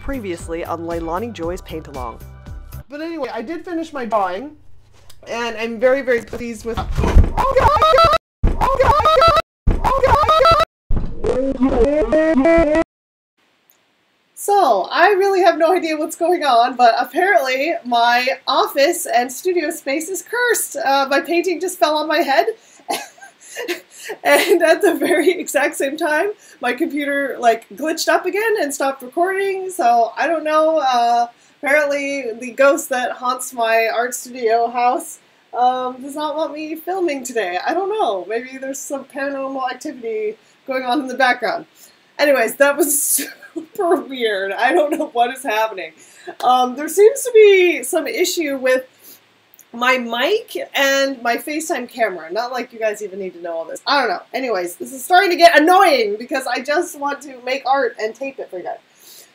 Previously on Leilani Joy's Paint Along. But anyway, I did finish my drawing, and I'm very, very pleased with. So, I really have no idea what's going on, but apparently my office and studio space is cursed. My painting just fell on my head, and at the very exact same time, my computer glitched up again and stopped recording, so I don't know. Apparently the ghost that haunts my art studio house does not want me filming today. I don't know. Maybe there's some paranormal activity going on in the background. Anyways, that was super weird. I don't know what is happening. There seems to be some issue with my mic and my FaceTime camera. Not like you guys even need to know all this. I don't know. Anyways, this is starting to get annoying because I just want to make art and tape it for you guys.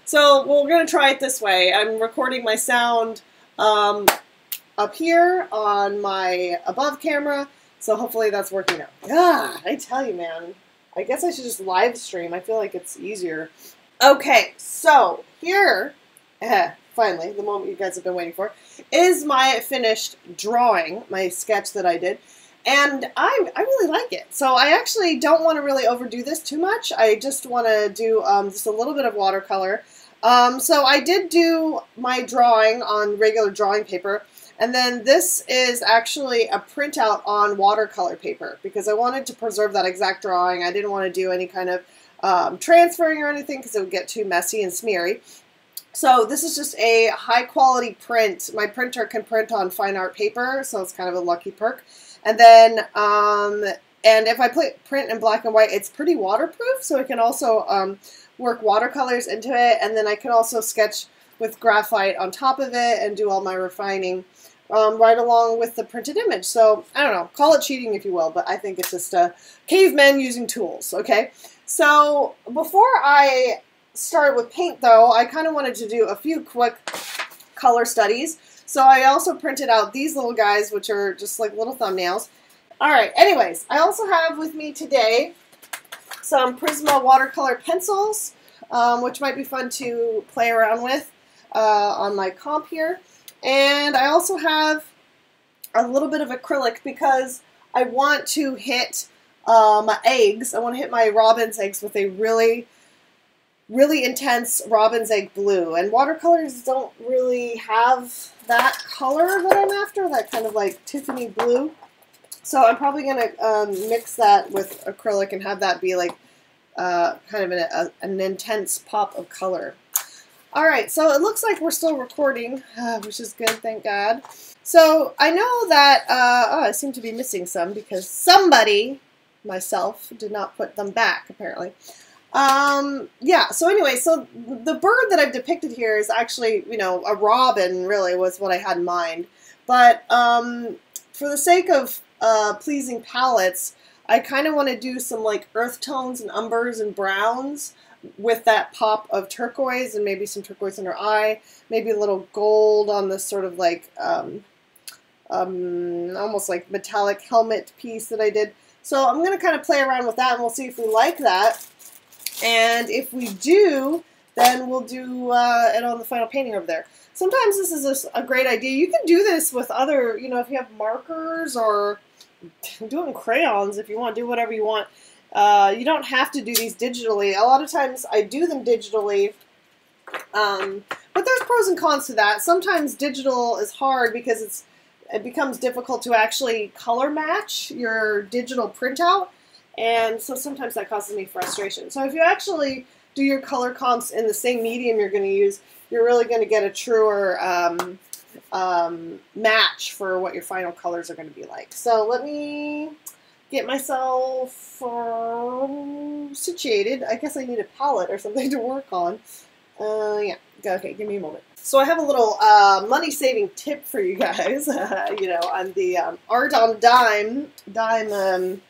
So we're going to try it this way. I'm recording my sound up here on my above camera, so hopefully that's working out. I tell you, man. I guess I should just live stream. I feel like it's easier. Okay, so here, finally, the moment you guys have been waiting for, is my finished drawing, my sketch that I did. And I really like it. So I actually don't want to really overdo this too much. I just want to do just a little bit of watercolor. So I did do my drawing on regular drawing paper. And then this is actually a printout on watercolor paper because I wanted to preserve that exact drawing. I didn't want to do any kind of transferring or anything because it would get too messy and smeary. So this is just a high quality print. My printer can print on fine art paper, so it's kind of a lucky perk. And then, and if I print in black and white, it's pretty waterproof, so it can also work watercolors into it. And then I can also sketch with graphite on top of it and do all my refining right along with the printed image. So, I don't know, call it cheating if you will, but I think it's just cavemen using tools, okay? So, before I start with paint though, I kind of wanted to do a few quick color studies. So I also printed out these little guys, which are just like little thumbnails. Alright, anyways, I also have with me today some Prisma watercolor pencils, which might be fun to play around with on my comp here. And I also have a little bit of acrylic because I want to hit my eggs. I want to hit my robin's eggs with a really intense robin's egg blue. And watercolors don't really have that color that I'm after, that kind of like Tiffany blue. So I'm probably going to mix that with acrylic and have that be like kind of an intense pop of color. Alright, so it looks like we're still recording, which is good, thank God. So I know that, I seem to be missing some because somebody, myself, did not put them back, apparently. Yeah, so anyway, so the bird that I've depicted here is actually, you know, a robin, really, was what I had in mind. But for the sake of pleasing palettes, I kind of want to do some, like, earth tones and umbers and browns with that pop of turquoise and maybe some turquoise in her eye, maybe a little gold on this sort of, like, almost like metallic helmet piece that I did. So I'm going to kind of play around with that, and we'll see if we like that. And if we do, then we'll do it on the final painting over there. Sometimes this is a great idea. You can do this with other, you know, if you have markers or do it in crayons if you want. Do whatever you want. You don't have to do these digitally. A lot of times I do them digitally, but there's pros and cons to that. Sometimes digital is hard because it becomes difficult to actually color match your digital printout. And so sometimes that causes me frustration. So if you actually do your color comps in the same medium you're going to use, you're really going to get a truer match for what your final colors are going to be like. So let me get myself situated. I guess I need a palette or something to work on. Yeah, okay, give me a moment. So I have a little money-saving tip for you guys. You know, I'm the art on dime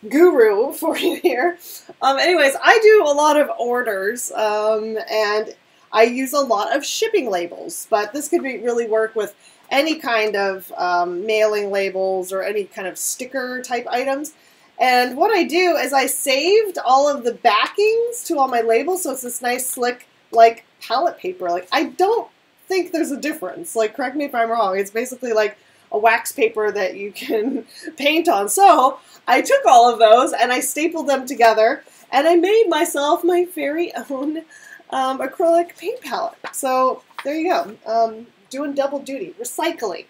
guru for you here. Anyways, I do a lot of orders, and I use a lot of shipping labels, but this could really work with any kind of mailing labels or any kind of sticker type items. And what I do is I saved all of the backings to all my labels, so it's this nice slick like palette paper. Like, I don't think there's a difference. Like, correct me if I'm wrong. It's basically like a wax paper that you can paint on. So I took all of those and I stapled them together and I made myself my very own acrylic paint palette. So there you go. Doing double duty. Recycling.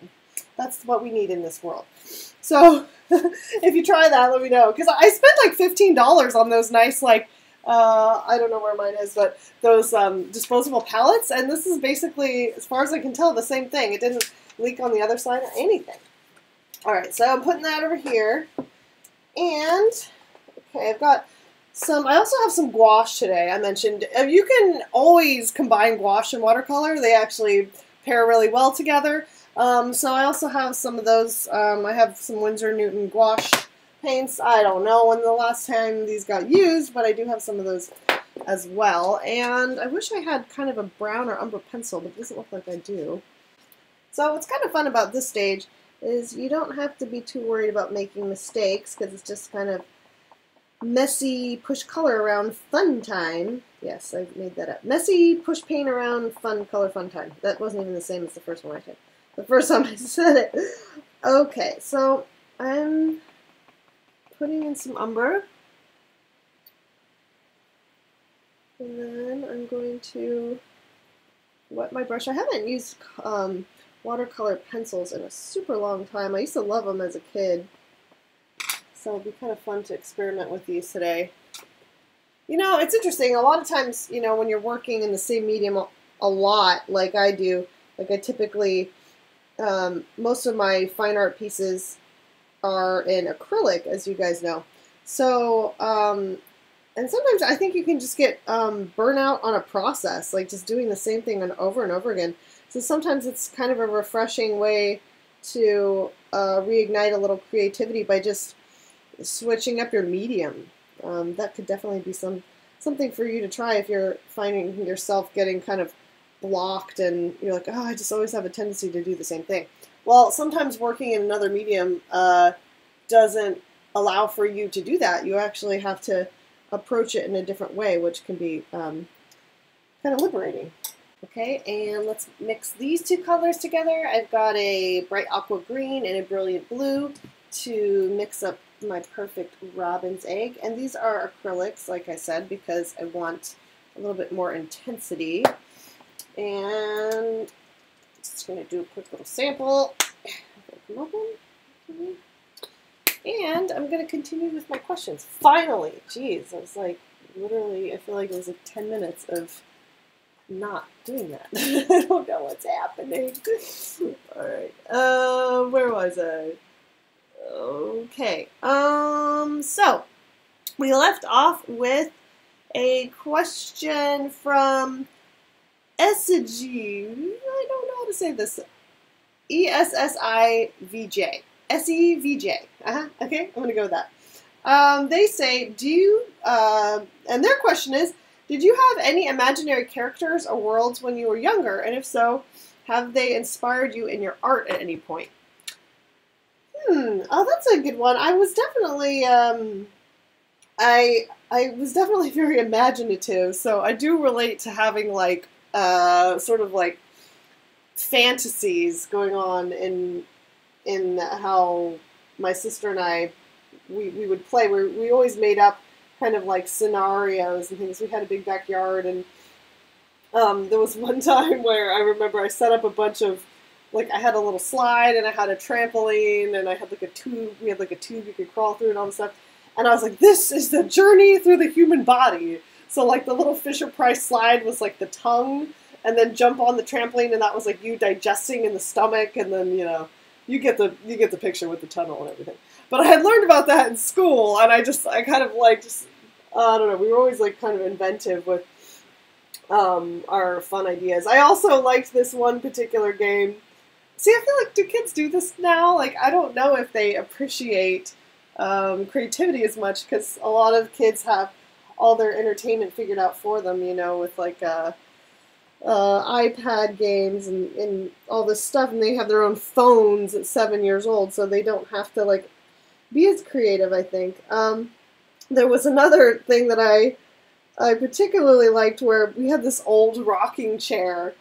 That's what we need in this world. So if you try that, let me know. Because I spent like $15 on those nice, like, I don't know where mine is, but those disposable palettes. And this is basically, as far as I can tell, the same thing. It didn't leak on the other side or anything. All right, so I'm putting that over here. And, okay, I've got some, I also have some gouache today, I mentioned. You can always combine gouache and watercolor. They actually pair really well together. So I also have some of those. I have some Winsor Newton gouache paints. I don't know when the last time these got used, but I do have some of those as well. And I wish I had kind of a brown or umber pencil, but it doesn't look like I do. So what's kind of fun about this stage is you don't have to be too worried about making mistakes because it's just kind of messy push color around fun time. Yes, I made that up. Messy push paint around fun color fun time. That wasn't even the same as the first one I did. The first time I said it. Okay, so I'm putting in some umber. And then I'm going to wet my brush. I haven't used watercolor pencils in a super long time. I used to love them as a kid. So it'll be kind of fun to experiment with these today. You know, it's interesting. A lot of times, you know, when you're working in the same medium a lot, like I do, like I typically, most of my fine art pieces are in acrylic, as you guys know. So, and sometimes I think you can just get burnout on a process, like just doing the same thing over and over again. So sometimes it's kind of a refreshing way to reignite a little creativity by just switching up your medium. That could definitely be something for you to try if you're finding yourself getting kind of blocked and you're like, oh, I just always have a tendency to do the same thing. Well, sometimes working in another medium doesn't allow for you to do that. You actually have to approach it in a different way, which can be kind of liberating. Okay, and let's mix these two colors together. I've got a bright aqua green and a brilliant blue to mix up my perfect robin's egg. And these are acrylics, like I said, because I want a little bit more intensity. And just going to do a quick little sample. And I'm going to continue with my questions. Finally! Jeez, I was like, literally, I feel like it was like 10 minutes of not doing that. I don't know what's happening. Alright, where was I? Okay, so we left off with a question from SG, I don't know how to say this, ESSIVJ, SEVJ, okay, I'm going to go with that. They say, and their question is, did you have any imaginary characters or worlds when you were younger? And if so, have they inspired you in your art at any point? Oh, that's a good one. I was definitely, I was definitely very imaginative, so I do relate to having, like, sort of, like, fantasies going on in how my sister and I, we would play. We always made up kind of like scenarios and things. We had a big backyard, and there was one time where I remember I set up a bunch of, like, I had a little slide and I had a trampoline and I had like a tube. We had like a tube you could crawl through and all this stuff. And I was like, this is the journey through the human body. So like the little Fisher-Price slide was like the tongue, and then jump on the trampoline, and that was like you digesting in the stomach, and then, you know, you get the picture with the tunnel and everything. But I had learned about that in school, and I kind of like I don't know, we were always like kind of inventive with our fun ideas. I also liked this one particular game. See, I feel like, do kids do this now? Like, I don't know if they appreciate creativity as much, because a lot of kids have all their entertainment figured out for them, you know, with like iPad games and all this stuff, and they have their own phones at 7 years old, so they don't have to like be as creative, I think. There was another thing that I I particularly liked where we had this old rocking chair.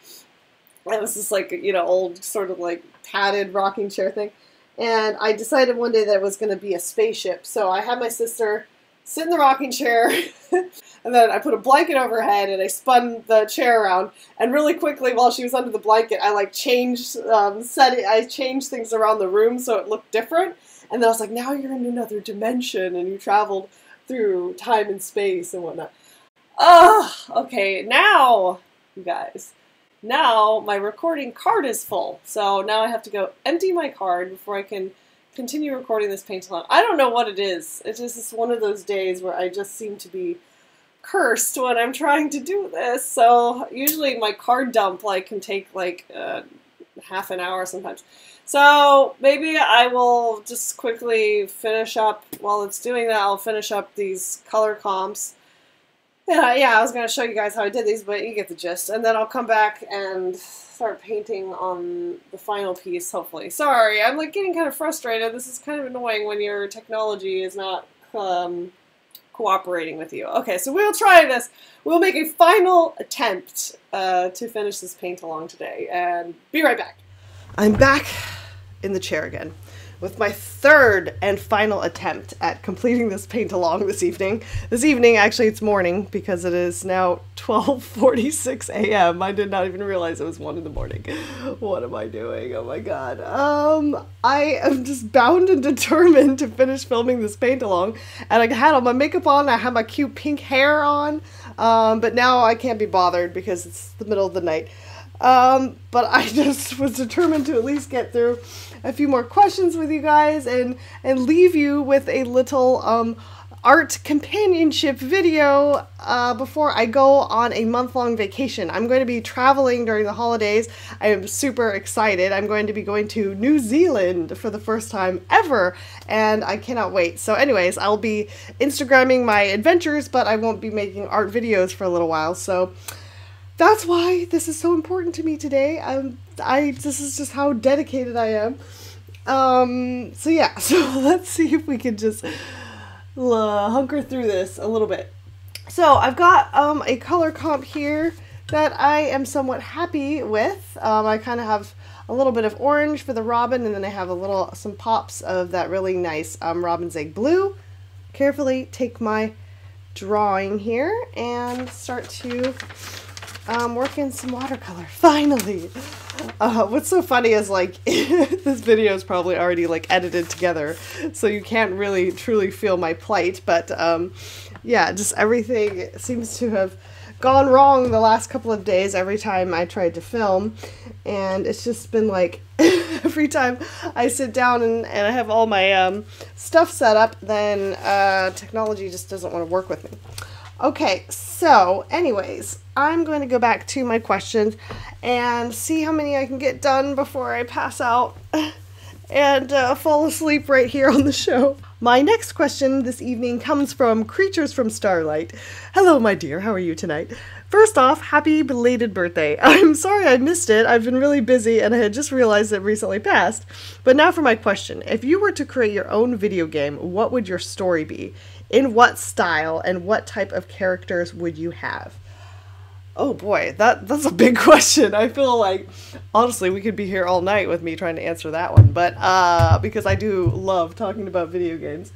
It was this like, old sort of like padded rocking chair thing. And I decided one day that it was going to be a spaceship. So I had my sister sit in the rocking chair, and then I put a blanket over her head, and I spun the chair around. And really quickly, while she was under the blanket, I like changed I changed things around the room so it looked different. And then I was like, now you're in another dimension, and you traveled through time and space and whatnot. Okay, now, you guys, now my recording card is full. So now I have to go empty my card before I can continue recording this paint-along. I don't know what it is. It's just one of those days where I just seem to be cursed when I'm trying to do this. So usually my card dump can take half an hour sometimes. So maybe I will just quickly finish up, while it's doing that, I'll finish up these color comps. Yeah, I was going to show you guys how I did these, but you get the gist. And then I'll come back and start painting on the final piece, hopefully. Sorry, I'm getting kind of frustrated. This is kind of annoying when your technology is not cooperating with you. Okay, so we'll try this. We'll make a final attempt to finish this paint along today, and be right back. I'm back in the chair again with my third and final attempt at completing this paint along this evening. This evening, actually it's morning, because it is now 12:46 a.m. I did not even realize it was 1 in the morning. What am I doing? Oh my god. I am just bound and determined to finish filming this paint along, and I had all my makeup on, I had my cute pink hair on, but now I can't be bothered because it's the middle of the night. But I just was determined to at least get through a few more questions with you guys and leave you with a little art companionship video before I go on a month-long vacation. I'm going to be traveling during the holidays. I am super excited. I'm going to be going to New Zealand for the first time ever, and I cannot wait. So anyways, I'll be Instagramming my adventures, but I won't be making art videos for a little while, so that's why this is so important to me today. This is just how dedicated I am. So yeah, so let's see if we can just hunker through this a little bit. So I've got a color comp here that I am somewhat happy with. I kind of have a little bit of orange for the robin, and then I have some pops of that really nice robin's egg blue. Carefully take my drawing here and start to work in some watercolor, finally. What's so funny is this video is probably already edited together, so you can't really truly feel my plight, but yeah, just everything seems to have gone wrong the last couple of days every time I tried to film, and it's just been every time I sit down and I have all my stuff set up, then technology just doesn't want to work with me. Okay, so anyways, I'm going to go back to my questions and see how many I can get done before I pass out and fall asleep right here on the show. My next question this evening comes from Creatures from Starlight. Hello, my dear. How are you tonight? First off, happy belated birthday. I'm sorry I missed it. I've been really busy and I had just realized it recently passed. But now for my question. If you were to create your own video game, what would your story be? In what style and what type of characters would you have? Oh boy, that's a big question. I feel honestly, we could be here all night with me trying to answer that one. But because I do love talking about video games.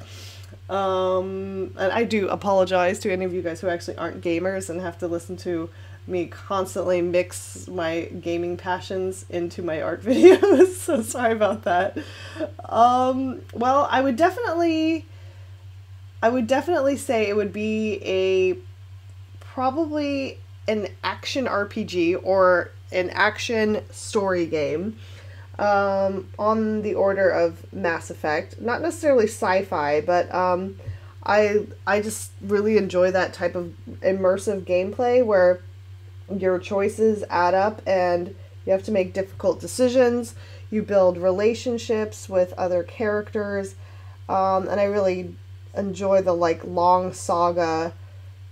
And I do apologize to any of you guys who actually aren't gamers and have to listen to me constantly mix my gaming passions into my art videos. So sorry about that. Well, I would definitely say it would be probably an action RPG or an action story game on the order of Mass Effect. Not necessarily sci-fi, but I just really enjoy that type of immersive gameplay where your choices add up and you have to make difficult decisions. You build relationships with other characters, and I really enjoy the long saga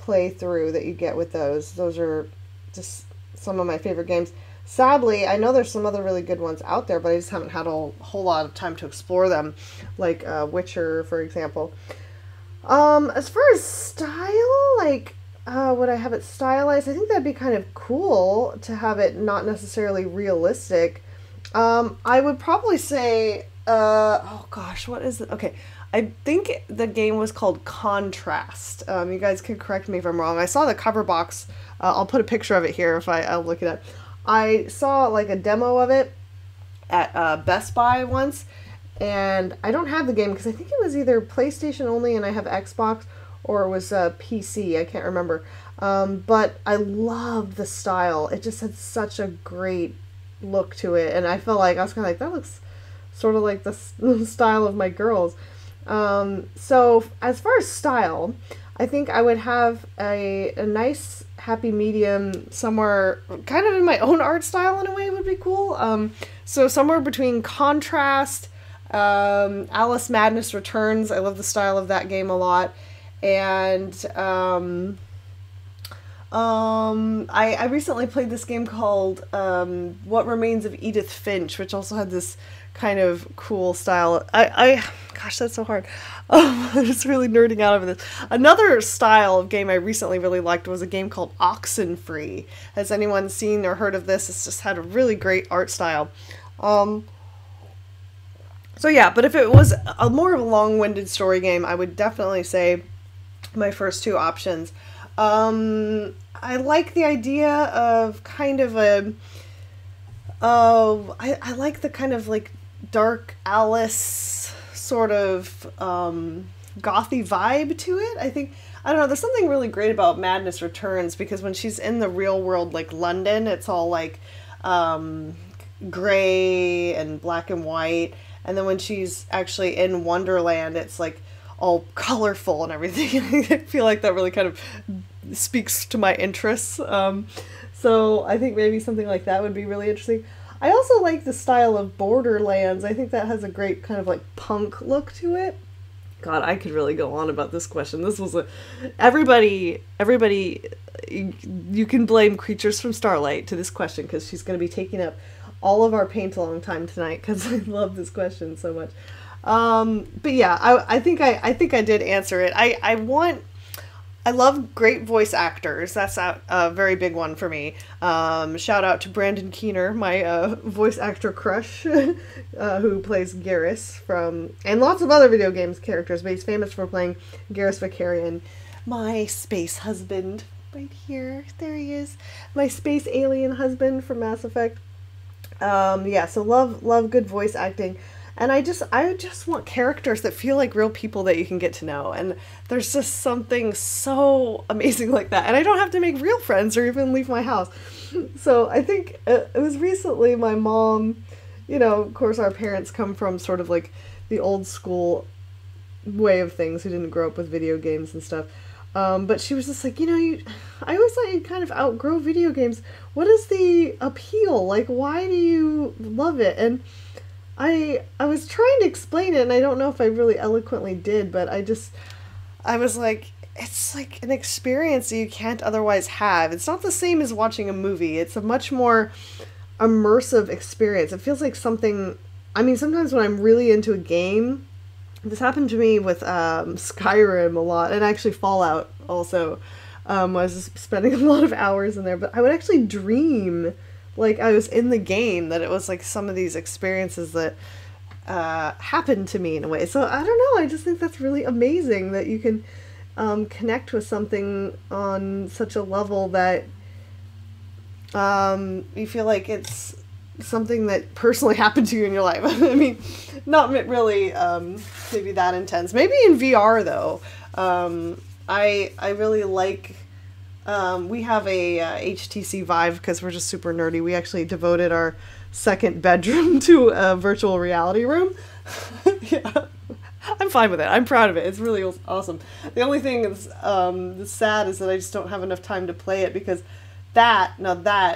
playthrough that you get with those. Those are just some of my favorite games. Sadly, I know there's some other really good ones out there, but I just haven't had a whole lot of time to explore them, like Witcher, for example. As far as style, would I have it stylized? I think that'd be kind of cool to have it not necessarily realistic. I would probably say, oh gosh, what is it? Okay, I think the game was called Contrast. You guys can correct me if I'm wrong. I saw the cover box. I'll put a picture of it here if I'll look it up. I saw like a demo of it at Best Buy once, and I don't have the game because I think it was either PlayStation only and I have Xbox, or it was PC. I can't remember. But I loved the style. It just had such a great look to it, and I felt like I was kind of like, that looks sort of like the style of my girls. So as far as style, I think I would have a nice happy medium somewhere kind of in my own art style in a way would be cool. So somewhere between Contrast, Alice Madness Returns. I love the style of that game a lot. And I recently played this game called What Remains of Edith Finch, which also had this kind of cool style. Gosh, that's so hard. I'm just really nerding out over this. Another style of game I recently really liked was a game called Oxenfree. Has anyone seen or heard of this? It's just had a really great art style. So yeah, but if it was a more of a long-winded story game, I would definitely say my first two options. I like the idea of kind of a, I like the kind of like dark Alice sort of gothy vibe to it. I think, I don't know, there's something really great about Madness Returns because when she's in the real world, like London, it's all like gray and black and white. And then when she's actually in Wonderland, it's like all colorful and everything. I feel like that really kind of speaks to my interests. So I think maybe something like that would be really interesting. I also like the style of Borderlands. I think that has a great kind of like punk look to it. God, I could really go on about this question. This was everybody, you can blame Creatures from Starlight to this question because she's going to be taking up all of our paint along time tonight because I love this question so much. But yeah, I think I did answer it. I love great voice actors. That's a very big one for me. Shout out to Brandon Keener, my voice actor crush, who plays Garrus from, and lots of other video games characters, but he's famous for playing Garrus Vakarian, my space husband. Right here, there he is, my space alien husband from Mass Effect. Yeah, so love good voice acting. And I just want characters that feel like real people that you can get to know. And there's just something so amazing like that. And I don't have to make real friends or even leave my house. So I think it was recently my mom, you know, of course our parents come from sort of like the old school way of things, who didn't grow up with video games and stuff. But she was just like, you know, I always thought you'd kind of outgrow video games. What is the appeal? Like, why do you love it? And I was trying to explain it, and I don't know if I really eloquently did, but I was like, it's like an experience that you can't otherwise have. It's not the same as watching a movie. It's a much more immersive experience. It feels like something, I mean, sometimes when I'm really into a game, this happened to me with Skyrim a lot, and actually Fallout also. I was spending a lot of hours in there, but I would actually dream like I was in the game, that it was like some of these experiences that happened to me in a way. So I don't know, I just think that's really amazing that you can connect with something on such a level that you feel like it's something that personally happened to you in your life. I mean, not really maybe that intense. Maybe in VR though. I really like, we have a HTC Vive because we're just super nerdy. We actually devoted our second bedroom to a virtual reality room. Yeah, I'm fine with it. I'm proud of it. It's really awesome. The only thing that's sad is that I just don't have enough time to play it because that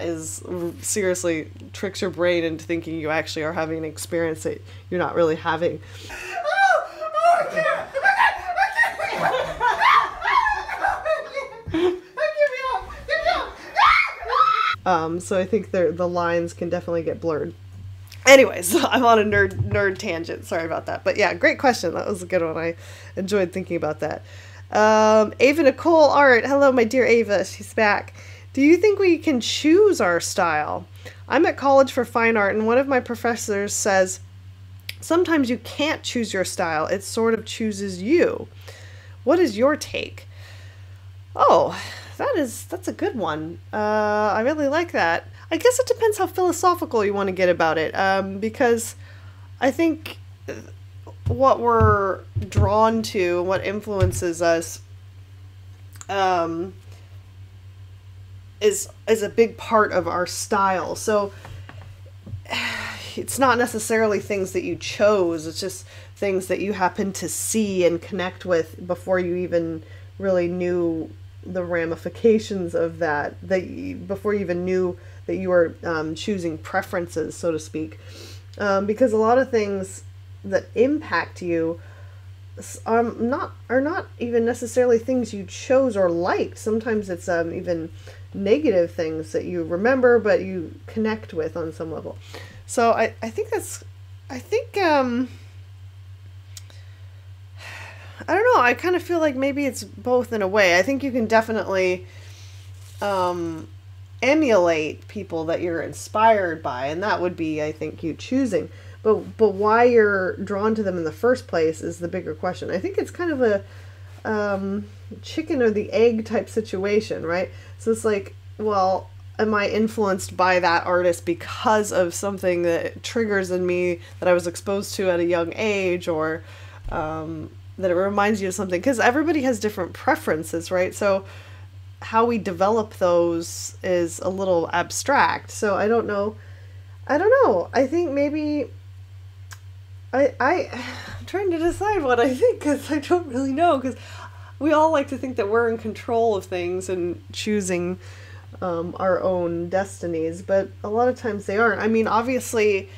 is seriously tricks your brain into thinking you actually are having an experience that you're not really having. I can't. So I think the lines can definitely get blurred. Anyways, I'm on a nerd tangent. Sorry about that. But yeah, great question. That was a good one. I enjoyed thinking about that. Ava Nicole Art. Hello, my dear Ava. She's back. Do you think we can choose our style? I'm at college for fine art, and one of my professors says sometimes you can't choose your style. It sort of chooses you. What is your take? Oh, that's a good one. I really like that. I guess it depends how philosophical you want to get about it. Because I think what we're drawn to, what influences us, is a big part of our style. So it's not necessarily things that you chose. It's just things that you happen to see and connect with before you even really knew the ramifications of that. Before you even knew that you were choosing preferences, so to speak. Because a lot of things that impact you are not even necessarily things you chose or liked. Sometimes it's even negative things that you remember but you connect with on some level. So I think I don't know, I kind of feel like maybe it's both in a way. I think you can definitely emulate people that you're inspired by, and that would be, I think, you choosing. But why you're drawn to them in the first place is the bigger question. I think it's kind of a chicken or the egg type situation, right? So it's like, well, am I influenced by that artist because of something that triggers in me that I was exposed to at a young age, or that it reminds you of something? Because everybody has different preferences, right? So how we develop those is a little abstract. So I don't know. I think maybe I'm trying to decide what I think, because I don't really know, because we all like to think that we're in control of things and choosing our own destinies, but a lot of times they aren't. I mean, obviously,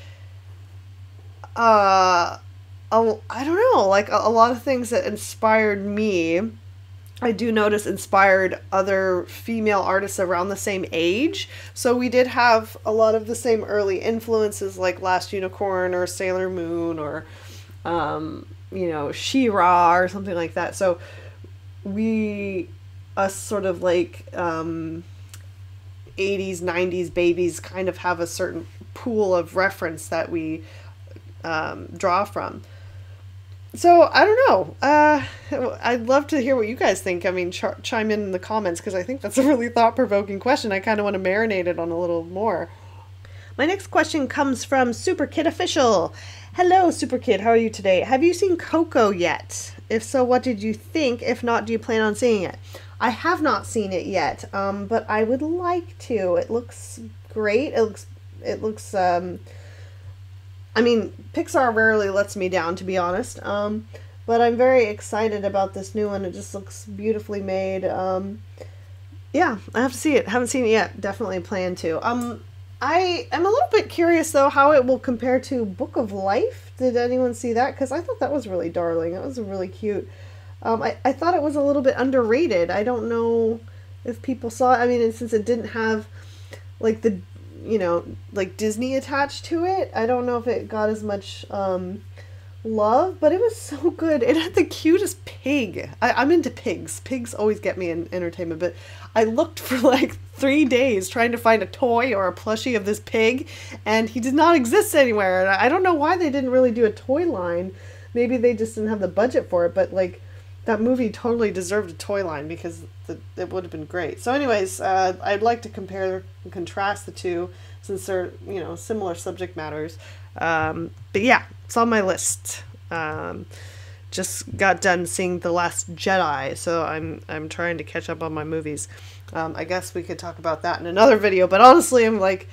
I don't know, like a lot of things that inspired me, I do notice inspired other female artists around the same age. So we did have a lot of the same early influences, like Last Unicorn or Sailor Moon or, She-Ra or something like that. So us sort of like 80s, 90s babies kind of have a certain pool of reference that we draw from. So, I don't know. I'd love to hear what you guys think. I mean, chime in the comments, because I think that's a really thought-provoking question. I kind of want to marinate it on a little more. My next question comes from Super Kid Official. Hello, Super Kid. How are you today? Have you seen Coco yet? If so, what did you think? If not, do you plan on seeing it? I have not seen it yet, but I would like to. It looks great. It looks I mean, Pixar rarely lets me down, to be honest. But I'm very excited about this new one. It just looks beautifully made. Yeah, I have to see it. Haven't seen it yet. Definitely plan to. I am a little bit curious, though, how it will compare to Book of Life. Did anyone see that? Because I thought that was really darling. That was really cute. I thought it was a little bit underrated. I don't know if people saw it. I mean, and since it didn't have, like, like Disney attached to it, I don't know if it got as much love, but it was so good. It had the cutest pig. I'm into pigs. Pigs always get me in entertainment, but I looked for like 3 days trying to find a toy or a plushie of this pig, and he did not exist anywhere. And I don't know why they didn't really do a toy line. Maybe they just didn't have the budget for it, but like that movie totally deserved a toy line, because it would have been great. So anyways, I'd like to compare and contrast the two, since they're, similar subject matters. But yeah, it's on my list. Just got done seeing The Last Jedi, so I'm trying to catch up on my movies. I guess we could talk about that in another video, but honestly, I'm like,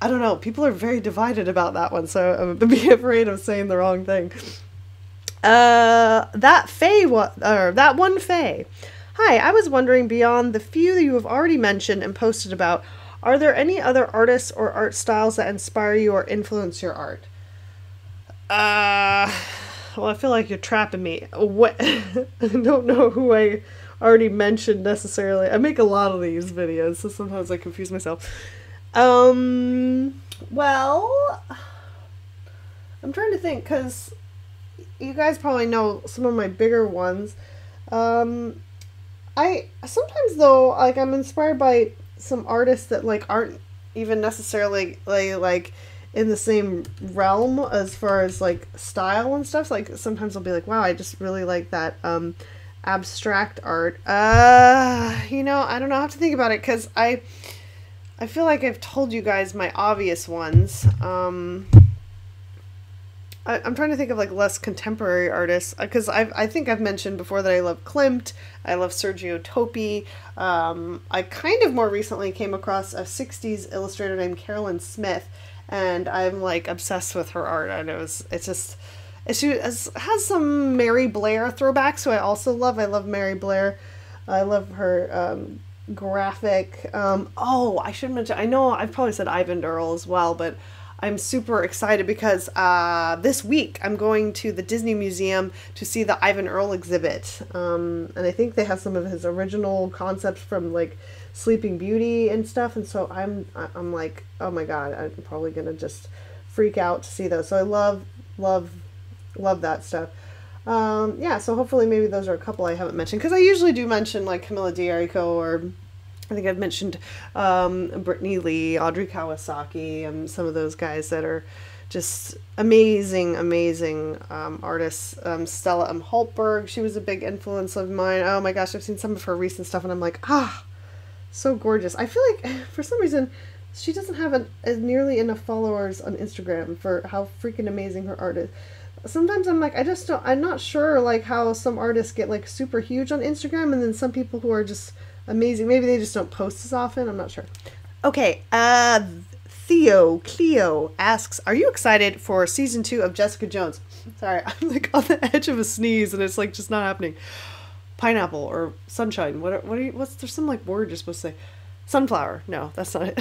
I don't know, people are very divided about that one, so I'm a bit afraid of saying the wrong thing. That one Faye. Hi, I was wondering, beyond the few that you have already mentioned and posted about, are there any other artists or art styles that inspire you or influence your art? Well, I feel like you're trapping me. What? I don't know who I already mentioned necessarily. I make a lot of these videos, so sometimes I confuse myself. Well, I'm trying to think, because you guys probably know some of my bigger ones. I sometimes though, like, I'm inspired by some artists that like aren't even necessarily like in the same realm as far as like style and stuff. Like sometimes I'll be like, wow, I just really like that abstract art. You know, I don't know. I have to think about it because I feel like I've told you guys my obvious ones. I'm trying to think of like less contemporary artists because I think I've mentioned before that I love Klimt. I love Sergio Topi. I kind of more recently came across a '60s illustrator named Carolyn Smith, and I'm like obsessed with her art. And she has some Mary Blair throwbacks, who I also love. I love Mary Blair. I love her graphic. Oh, I should mention. I know I've probably said Ivan Earl as well, but I'm super excited because this week I'm going to the Disney Museum to see the Ivan Earl exhibit. And I think they have some of his original concepts from like Sleeping Beauty and stuff. And so I'm like, oh my God, I'm probably going to just freak out to see those. So I love that stuff. Yeah, so hopefully maybe those are a couple I haven't mentioned because I usually do mention like Camilla D'Erico, or I think I've mentioned Brittany Lee, Audrey Kawasaki, and some of those guys that are just amazing artists. Stella M. Holtberg, she was a big influence of mine. Oh my gosh, I've seen some of her recent stuff and I'm like, so gorgeous. I feel like for some reason she doesn't have nearly enough followers on Instagram for how freaking amazing her art is. Sometimes I'm like, I'm not sure like how some artists get like super huge on Instagram and then some people who are just amazing. Maybe they just don't post as often. I'm not sure. Okay, Cleo asks, are you excited for season 2 of Jessica Jones? Sorry, I'm like on the edge of a sneeze and it's like just not happening. Pineapple or sunshine. There's some like word you're supposed to say. Sunflower. No, that's not it.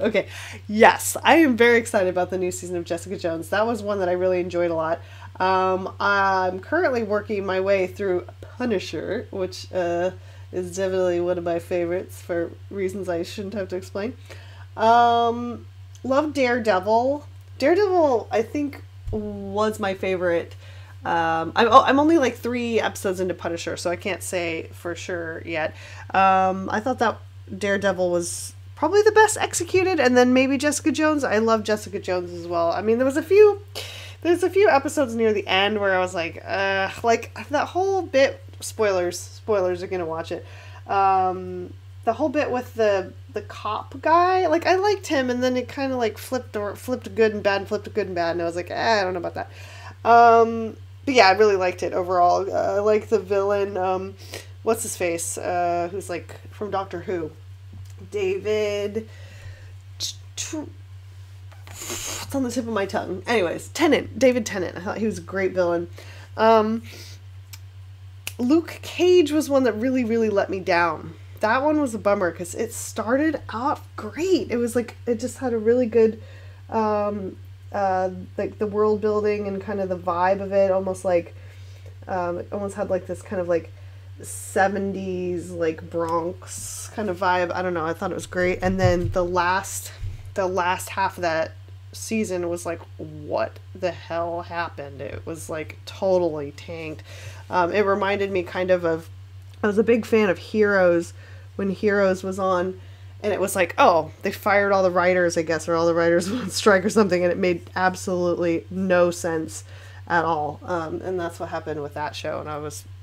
Okay. Yes, I am very excited about the new season of Jessica Jones. That was one that I really enjoyed a lot. I'm currently working my way through Punisher, which is definitely one of my favorites for reasons I shouldn't have to explain. Love Daredevil. Daredevil, I think, was my favorite. I'm only like 3 episodes into Punisher, so I can't say for sure yet. I thought that Daredevil was probably the best executed, and then maybe Jessica Jones. I love Jessica Jones as well. I mean, there's a few episodes near the end where I was like that whole bit. Spoilers are gonna watch it. The whole bit with the cop guy, like I liked him, and then it kind of like flipped good and bad, and I was like, I don't know about that. But yeah, I really liked it overall. I like the villain. What's his face? Who's like from Doctor Who? David. It's on the tip of my tongue. Anyways, David Tennant. I thought he was a great villain. Luke Cage was one that really, really let me down. That one was a bummer because it started off great. It was like, it just had a really good, like the world building and kind of the vibe of it. Almost like, it almost had like this kind of like 70s, like Bronx kind of vibe. I don't know. I thought it was great. And then the last half of that season was like, what the hell happened? It was like totally tanked. It reminded me kind of I was a big fan of Heroes when Heroes was on, and it was like, oh, they fired all the writers, I guess, or all the writers went on strike or something, and it made absolutely no sense at all. And that's what happened with that show.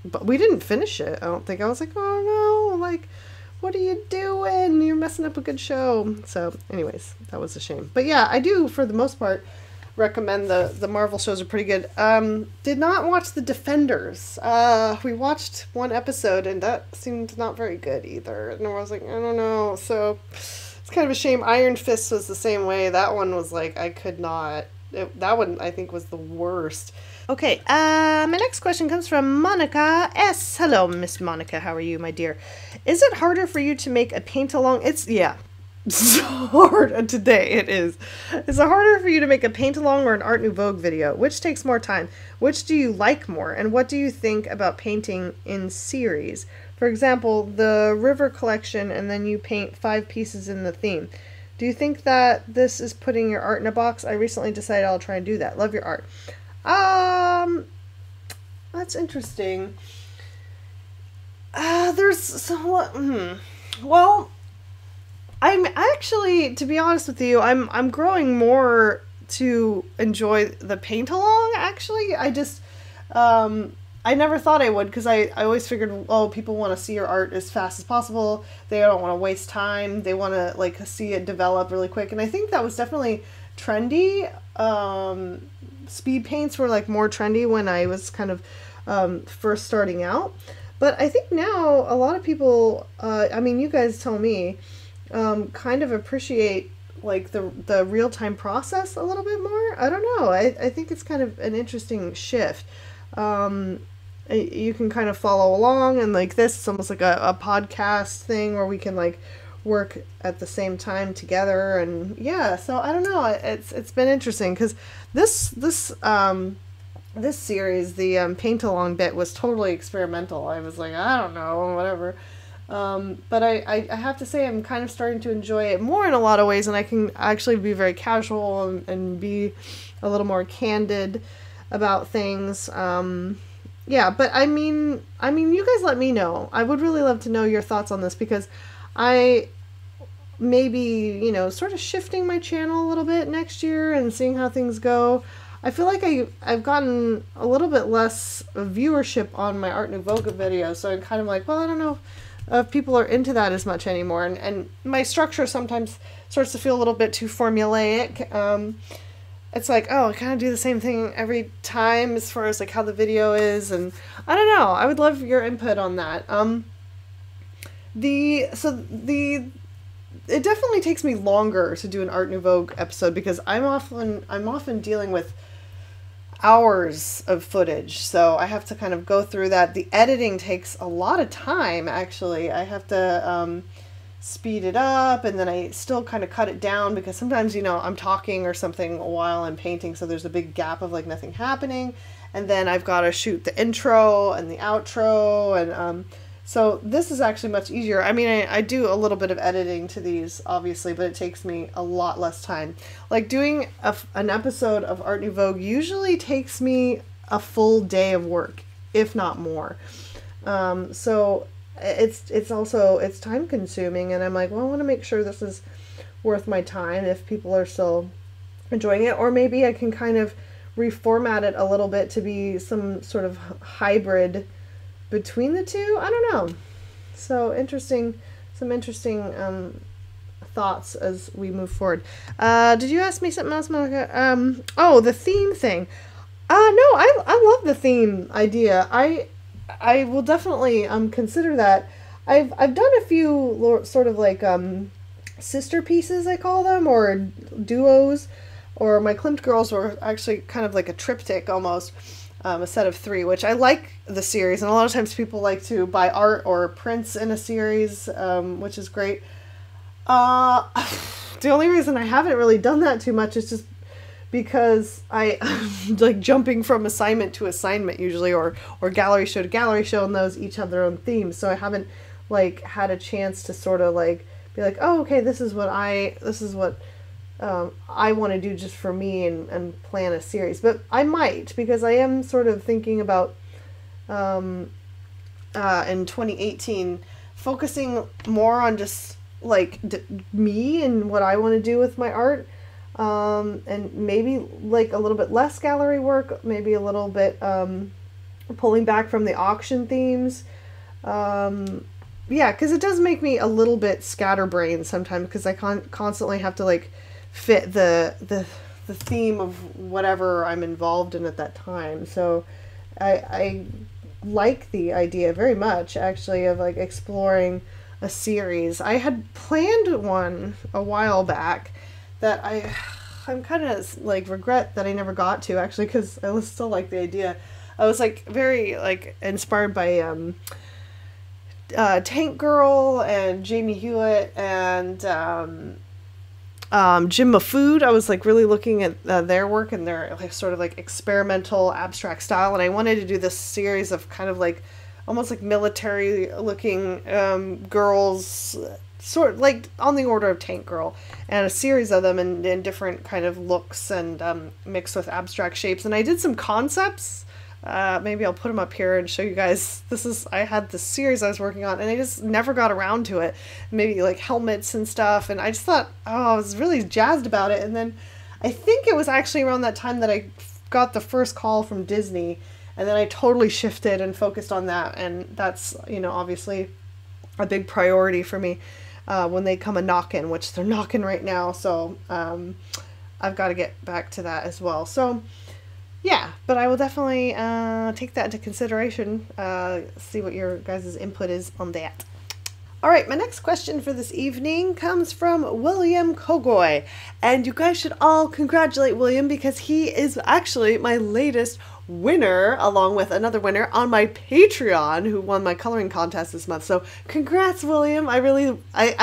But we didn't finish it. I don't think. I was like, oh no, like, what are you doing? You're messing up a good show. So anyways, that was a shame. But yeah, I do, for the most part, recommend the Marvel shows are pretty good. Did not watch The Defenders. We watched one episode and that seemed not very good either. And I was like, I don't know. So it's kind of a shame. Iron Fist was the same way. That one was like, I could not. That one I think was the worst. Okay, my next question comes from Monica S. Hello, Miss Monica. How are you, my dear? Is it harder for you to make a paint-along? Yeah. So hard today. It is. Is it harder for you to make a paint-along or an Art Nouveau video? Which takes more time? Which do you like more? And what do you think about painting in series? For example, the River collection, and then you paint 5 pieces in the theme. Do you think that this is putting your art in a box? I recently decided I'll try and do that. Love your art. That's interesting. There's so well, I'm actually, to be honest with you, I'm growing more to enjoy the paint along. Actually, I never thought I would because I always figured, oh, people want to see your art as fast as possible. They don't want to waste time. They want to like see it develop really quick. And I think that was definitely trendy. Speed paints were like more trendy when I was kind of first starting out. But I think now a lot of people, I mean, you guys tell me, kind of appreciate like the real time process a little bit more. I don't know. I think it's kind of an interesting shift. You can kind of follow along, and like this is almost like a podcast thing where we can like work at the same time together. And yeah, so I don't know. It's been interesting because this series, the paint along bit, was totally experimental. I was like, I don't know, whatever. But I have to say I'm kind of starting to enjoy it more in a lot of ways, and I can actually be very casual and be a little more candid about things. Yeah, but I mean, you guys let me know. I would really love to know your thoughts on this because I maybe, sort of shifting my channel a little bit next year and seeing how things go. I feel like I've gotten a little bit less viewership on my Art Nouveau videos, so I'm kind of like, well, I don't know if people are into that as much anymore. And my structure sometimes starts to feel a little bit too formulaic. It's like, oh, I kind of do the same thing every time as far as like how the video is, and I don't know. I would love your input on that. It definitely takes me longer to do an Art Nouveau episode because I'm often dealing with hours of footage, so I have to kind of go through that. The editing takes a lot of time, actually. I have to speed it up, and then I still kind of cut it down because sometimes, I'm talking or something while I'm painting, so there's a big gap of like nothing happening, and then I've got to shoot the intro and the outro, and so this is actually much easier. I mean, I do a little bit of editing to these, obviously, but it takes me a lot less time. Like doing an episode of Art Nouveau usually takes me a full day of work, if not more. So it's time consuming, and I'm like, well, I want to make sure this is worth my time if people are still enjoying it, or maybe I can kind of reformat it a little bit to be some sort of hybrid between the two. I don't know. So some interesting thoughts as we move forward. Did you ask me something else, Monica? Oh, the theme thing. No, I love the theme idea. I will definitely consider that. I've done a few sort of like sister pieces, I call them, or duos, or my Klimt girls were actually kind of like a triptych almost. A set of 3, which I like the series, and a lot of times people like to buy art or prints in a series, which is great. The only reason I haven't really done that too much is just because I like jumping from assignment to assignment usually, or gallery show to gallery show, and those each have their own themes, so I haven't like had a chance to sort of like be like, oh, okay, this is what I want to do just for me and plan a series. But I might, because I am sort of thinking about in 2018 focusing more on just like me and what I want to do with my art, and maybe like a little bit less gallery work, maybe a little bit pulling back from the auction themes. Yeah, because it does make me a little bit scatterbrained sometimes, because I constantly have to like fit the theme of whatever I'm involved in at that time. So I like the idea very much, actually, of like exploring a series. I had planned one a while back that I'm kind of like regret that I never got to, actually, because I still like the idea. I was like very like inspired by Tank Girl and Jamie Hewitt and Jim Mafood. I was like really looking at their work and their like sort of like experimental abstract style, and I wanted to do this series of kind of like almost like military looking girls, sort of like on the order of Tank Girl, and a series of them in different kind of looks and mixed with abstract shapes. And I did some concepts Maybe I'll put them up here and show you guys. I had this series I was working on and I just never got around to it. Maybe like helmets and stuff. And I just thought, oh, I was really jazzed about it. And then I think it was actually around that time that I got the first call from Disney. And then I totally shifted and focused on that. And that's, obviously a big priority for me when they come a knockin', which they're knocking right now. So I've got to get back to that as well. So yeah, but I will definitely take that into consideration, see what your guys' input is on that. All right, my next question for this evening comes from William Kogoy. And you guys should all congratulate William because he is actually my latest winner, along with another winner on my Patreon who won my coloring contest this month. So congrats, William. I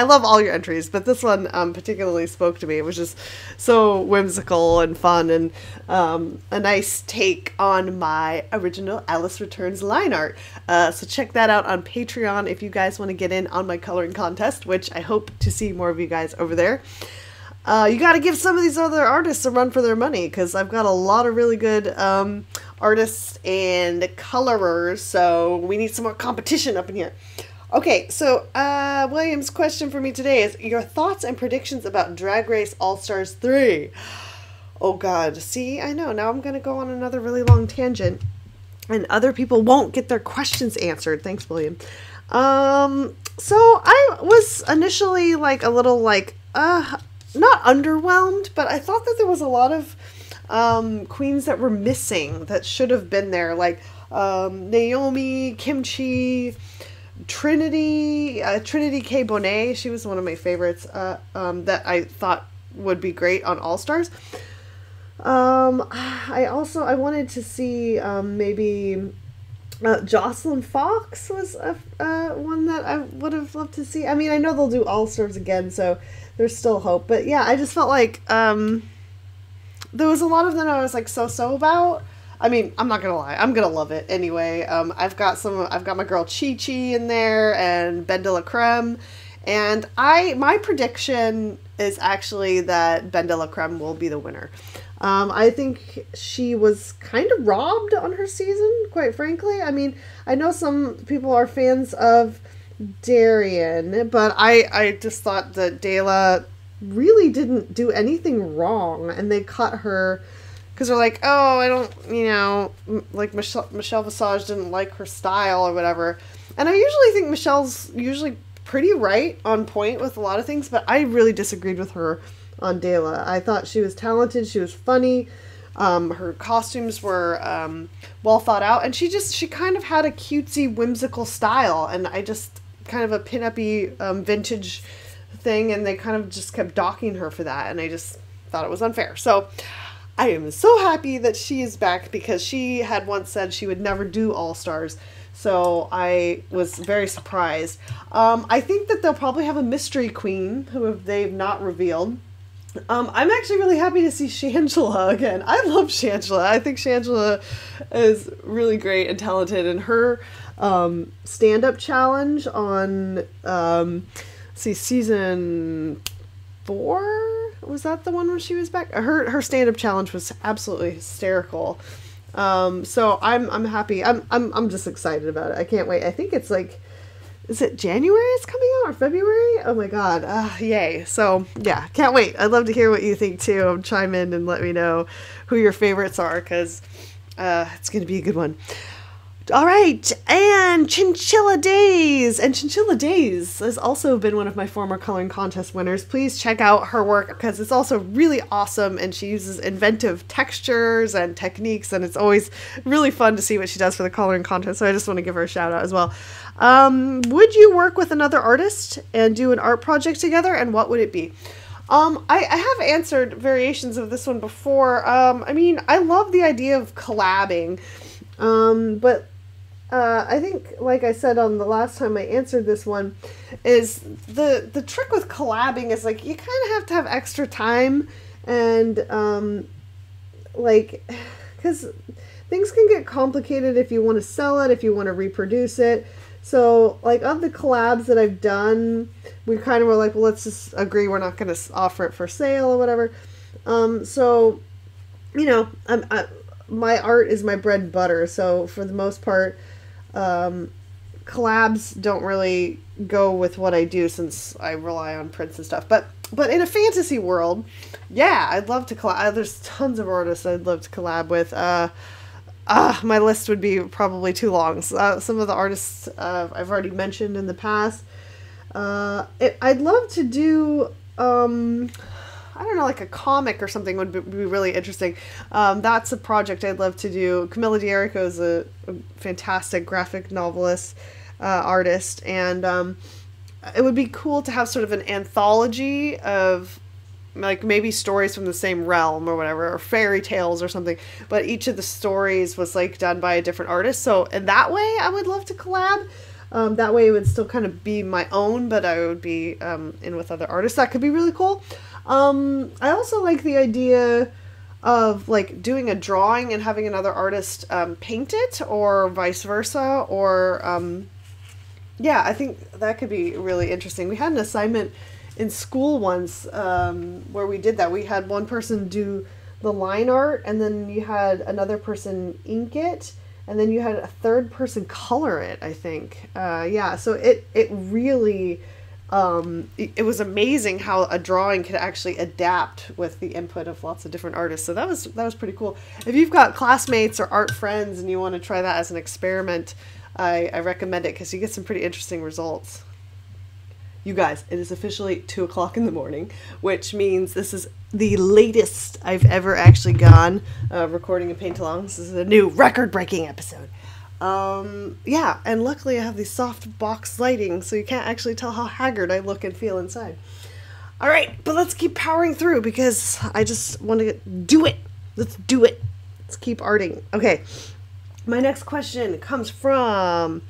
love all your entries, but this one particularly spoke to me. It was just so whimsical and fun and a nice take on my original Alice Returns line art. So check that out on Patreon if you guys want to get in on my coloring contest, which I hope to see more of you guys over there. You got to give some of these other artists a run for their money because I've got a lot of really good artists and colorers, so we need some more competition up in here. Okay, so William's question for me today is your thoughts and predictions about Drag Race All-Stars 3. Oh God, see, I know, now I'm going to go on another really long tangent and other people won't get their questions answered. Thanks, William. So I was initially like a little like, not underwhelmed, but I thought that there was a lot of queens that were missing that should have been there, like Naomi, Kimchi, Trinity K. Bonet. She was one of my favorites that I thought would be great on All Stars. I wanted to see maybe Jocelyn Fox was one that I would have loved to see. I mean, I know they'll do All Stars again, so there's still hope. But yeah, I just felt like there was a lot of them I was like so about. I mean, I'm not gonna lie, I'm gonna love it anyway. I've got my girl Chi Chi in there and Ben de la Creme, and my prediction is actually that Ben de la Creme will be the winner. I think she was kind of robbed on her season, quite frankly. I mean, I know some people are fans of Darian, but I just thought that Dela really didn't do anything wrong, and they cut her because they're like, oh, I don't, like Michelle Visage didn't like her style or whatever. And I usually think Michelle's usually pretty right on point with a lot of things, but I really disagreed with her on Dela. I thought she was talented, she was funny, her costumes were well thought out, and she kind of had a cutesy, whimsical style, and I just kind of a pin-up-y vintage thing, and they kind of just kept docking her for that, and I just thought it was unfair. So I am so happy that she is back because she had once said she would never do All-Stars. So I was very surprised. I think that they'll probably have a mystery queen who they've not revealed. I'm actually really happy to see Shangela again. I love Shangela. I think Shangela is really great and talented. And her stand-up challenge on, season 4? Was that the one where she was back? Her stand-up challenge was absolutely hysterical. So I'm happy. I'm just excited about it. I can't wait. I think it's like, is it January it's coming out or February? Oh my God. Yay. So yeah, can't wait. I'd love to hear what you think too. Chime in and let me know who your favorites are, because it's going to be a good one. All right, and Chinchilla Days. And Chinchilla Days has also been one of my former coloring contest winners. Please check out her work because it's also really awesome, and she uses inventive textures and techniques, and it's always really fun to see what she does for the coloring contest, so I just want to give her a shout out as well. Would you work with another artist and do an art project together, and what would it be? I have answered variations of this one before. I mean, I love the idea of collabing, but I think, like I said on the last time I answered this one, is the trick with collabing is like you kind of have to have extra time, and like, because things can get complicated if you want to sell it, if you want to reproduce it. So like of the collabs that I've done, we kind of were like, well, let's just agree we're not going to offer it for sale or whatever. So, you know, my art is my bread and butter, so for the most part, collabs don't really go with what I do since I rely on prints and stuff. But in a fantasy world, yeah, I'd love to collab. There's tons of artists I'd love to collab with. My list would be probably too long. So, some of the artists I've already mentioned in the past. I'd love to do, I don't know, like a comic or something would be really interesting. That's a project I'd love to do. Camilla D'Erico is a fantastic graphic novelist, artist, and it would be cool to have sort of an anthology of like maybe stories from the same realm or whatever, or fairy tales or something, but each of the stories was like done by a different artist. So in that way, I would love to collab. That way it would still kind of be my own, but I would be in with other artists. That could be really cool. I also like the idea of like doing a drawing and having another artist paint it, or vice versa, or yeah, I think that could be really interesting. We had an assignment in school once where we did that. We had one person do the line art, and then you had another person ink it, and then you had a third person color it, I think. Yeah, so it really, it was amazing how a drawing could actually adapt with the input of lots of different artists. So that was pretty cool. If you've got classmates or art friends and you want to try that as an experiment, I recommend it, because you get some pretty interesting results. You guys, it is officially 2 o'clock in the morning, which means this is the latest I've ever actually gone recording a paint-along. This is a new record-breaking episode. Yeah, and luckily I have the soft box lighting, so you can't actually tell how haggard I look and feel inside. All right, but let's keep powering through, because I just want to do it. Let's do it. Let's keep arting. Okay, my next question comes from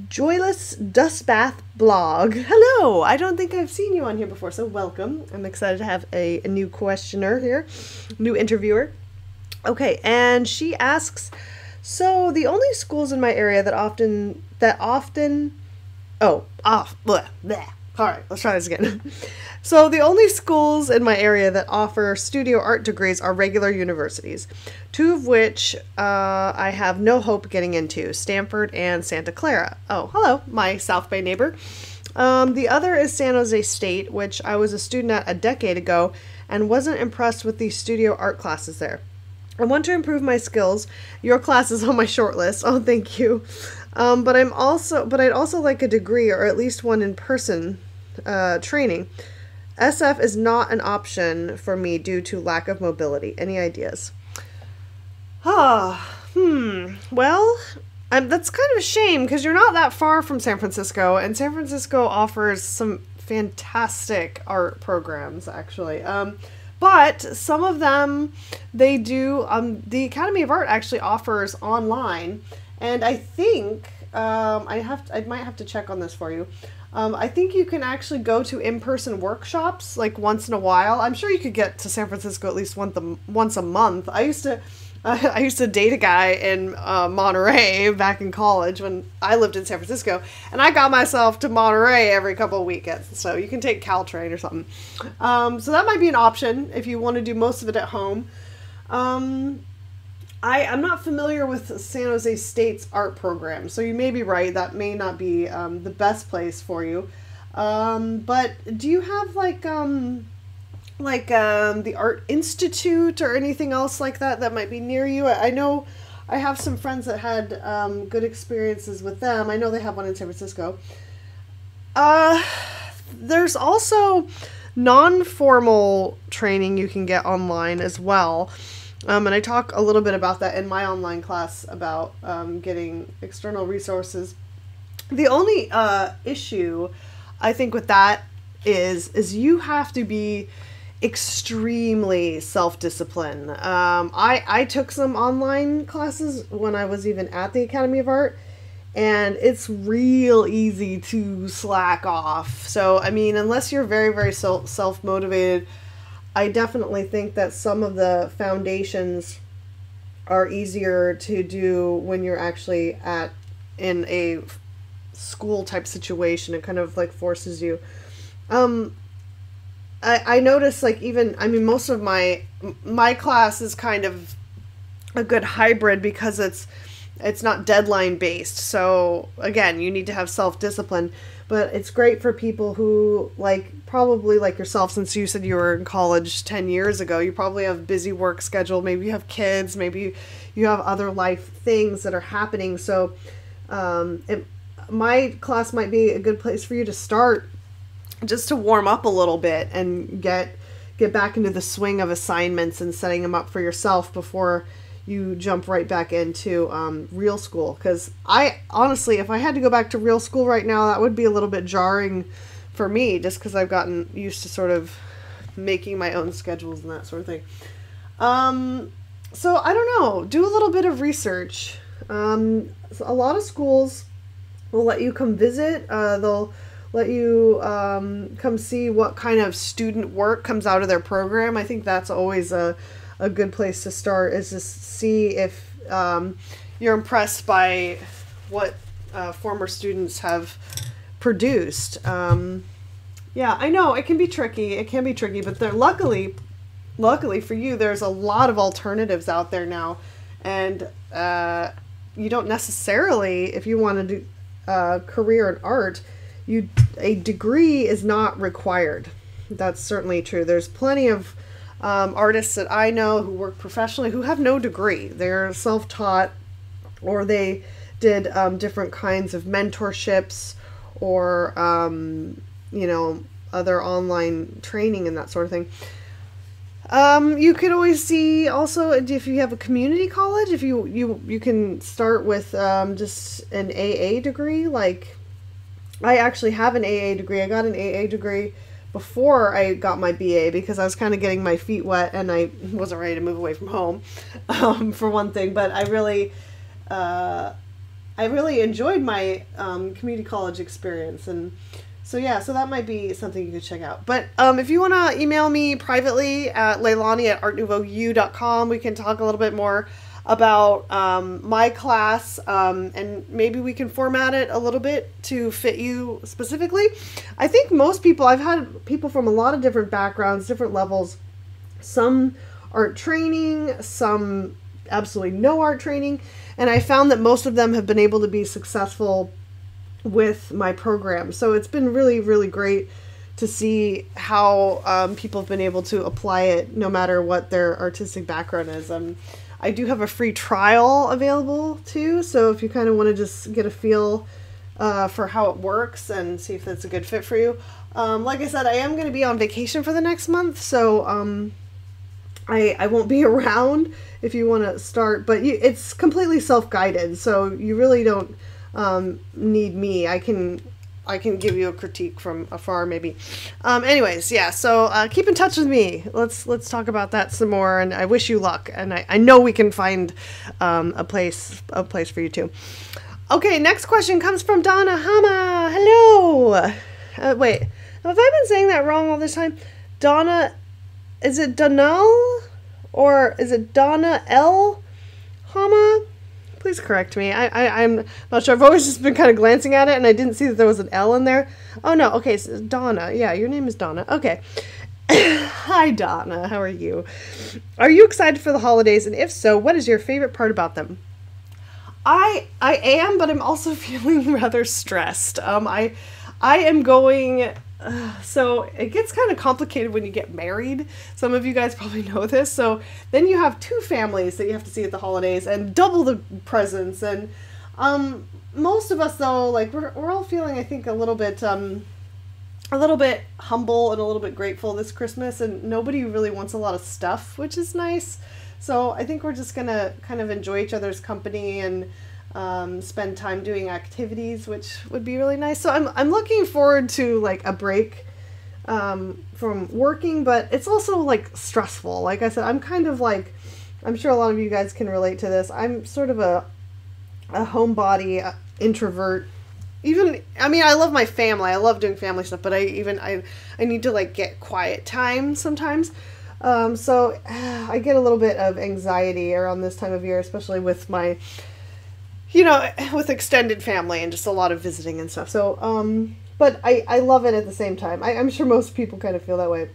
Joyless Dustbath Blog. Hello! I don't think I've seen you on here before, so welcome. I'm excited to have a new questioner here, new interviewer. Okay, and she asks, so the only schools in my area Alright, let's try this again. So the only schools in my area that offer studio art degrees are regular universities, two of which I have no hope getting into, Stanford and Santa Clara. Oh, hello, my South Bay neighbor. The other is San Jose State, which I was a student at a decade ago and wasn't impressed with the studio art classes there. I want to improve my skills. Your class is on my short list. Oh, thank you. But I'd also like a degree, or at least one in person training. SF is not an option for me due to lack of mobility. Any ideas? Well, that's kind of a shame, because you're not that far from San Francisco, and San Francisco offers some fantastic art programs, actually. But some of them, they do, the Academy of Art actually offers online, and I think, I might have to check on this for you. I think you can actually go to in-person workshops like once in a while. I'm sure you could get to San Francisco at least once a month. I used to date a guy in Monterey back in college when I lived in San Francisco, and I got myself to Monterey every couple of weekends. So you can take Caltrain or something. So that might be an option if you want to do most of it at home. I'm not familiar with San Jose State's art program, so you may be right. That may not be the best place for you. But do you have the Art Institute or anything else like that might be near you? I know I have some friends that had good experiences with them. I know they have one in San Francisco. There's also non-formal training you can get online as well. And I talk a little bit about that in my online class about getting external resources. The only issue I think with that is you have to be extremely self-disciplined. I took some online classes when I was even at the Academy of Art, and it's real easy to slack off. So, I mean, unless you're very, very self-motivated, I definitely think that some of the foundations are easier to do when you're actually in a school type situation. It kind of like forces you. I noticed, like, even, I mean, most of my class is kind of a good hybrid because it's not deadline based. So again, you need to have self-discipline, but it's great for people who probably like yourself, since you said you were in college 10 years ago, you probably have busy work schedule. Maybe you have kids, maybe you have other life things that are happening. So my class might be a good place for you to start, just to warm up a little bit and get back into the swing of assignments and setting them up for yourself before you jump right back into real school. Because I honestly, if I had to go back to real school right now, that would be a little bit jarring for me, just because I've gotten used to sort of making my own schedules and that sort of thing. So I don't know, do a little bit of research. So a lot of schools will let you come visit. They'll let you come see what kind of student work comes out of their program. I think that's always a good place to start, is to see if you're impressed by what former students have produced. Yeah, I know it can be tricky. But luckily for you, there's a lot of alternatives out there now, and you don't necessarily, if you want to do a career in art, a degree is not required. That's certainly true. There's plenty of artists that I know who work professionally who have no degree. They're self-taught, or they did different kinds of mentorships, or other online training and that sort of thing. You could always see also if you have a community college, if you can start with just an AA degree. Like, I actually have an AA degree. I got an AA degree before I got my BA because I was kind of getting my feet wet and I wasn't ready to move away from home, for one thing. But I really enjoyed my community college experience, and so that might be something you could check out. But if you want to email me privately at Leilani@artnouveauu.com, we can talk a little bit more about my class, and maybe we can format it a little bit to fit you specifically. I think most people, I've had people from a lot of different backgrounds, different levels, some art training, some absolutely no art training, and I found that most of them have been able to be successful with my program. So it's been really, really great to see how people have been able to apply it no matter what their artistic background is. I do have a free trial available too, so if you kind of want to just get a feel for how it works and see if that's a good fit for you. Like I said, I am going to be on vacation for the next month, so I won't be around if you want to start, but it's completely self-guided, so you really don't need me. I can give you a critique from afar, maybe. Anyways, yeah, so keep in touch with me. Let's talk about that some more, and I wish you luck, and I know we can find a place for you too. Okay, next question comes from Donna Hama. Hello. Wait, have I been saying that wrong all this time? Donna, is it Donal or is it Donna L. Hama? Please correct me. I'm not sure. I've always just been kind of glancing at it, and I didn't see that there was an L in there. Oh, no. Okay, so Donna. Yeah, your name is Donna. Okay. Hi, Donna. How are you? Are you excited for the holidays? And if so, what is your favorite part about them? I am, but I'm also feeling rather stressed. I am going... so it gets kind of complicated when you get married. Some of you guys probably know this. So then you have two families that you have to see at the holidays and double the presents. And most of us, though, like we're all feeling, I think, a little bit humble and a little bit grateful this Christmas. And nobody really wants a lot of stuff, which is nice. So I think we're just gonna kind of enjoy each other's company and spend time doing activities, which would be really nice. So I'm looking forward to like a break from working, but it's also like stressful. Like I said, I'm kind of like, I'm sure a lot of you guys can relate to this. I'm sort of a homebody introvert. Even, I mean, I love my family. I love doing family stuff, but I need to like get quiet time sometimes. So I get a little bit of anxiety around this time of year, especially with my, with extended family and just a lot of visiting and stuff. So, but I love it at the same time. I'm sure most people kind of feel that way.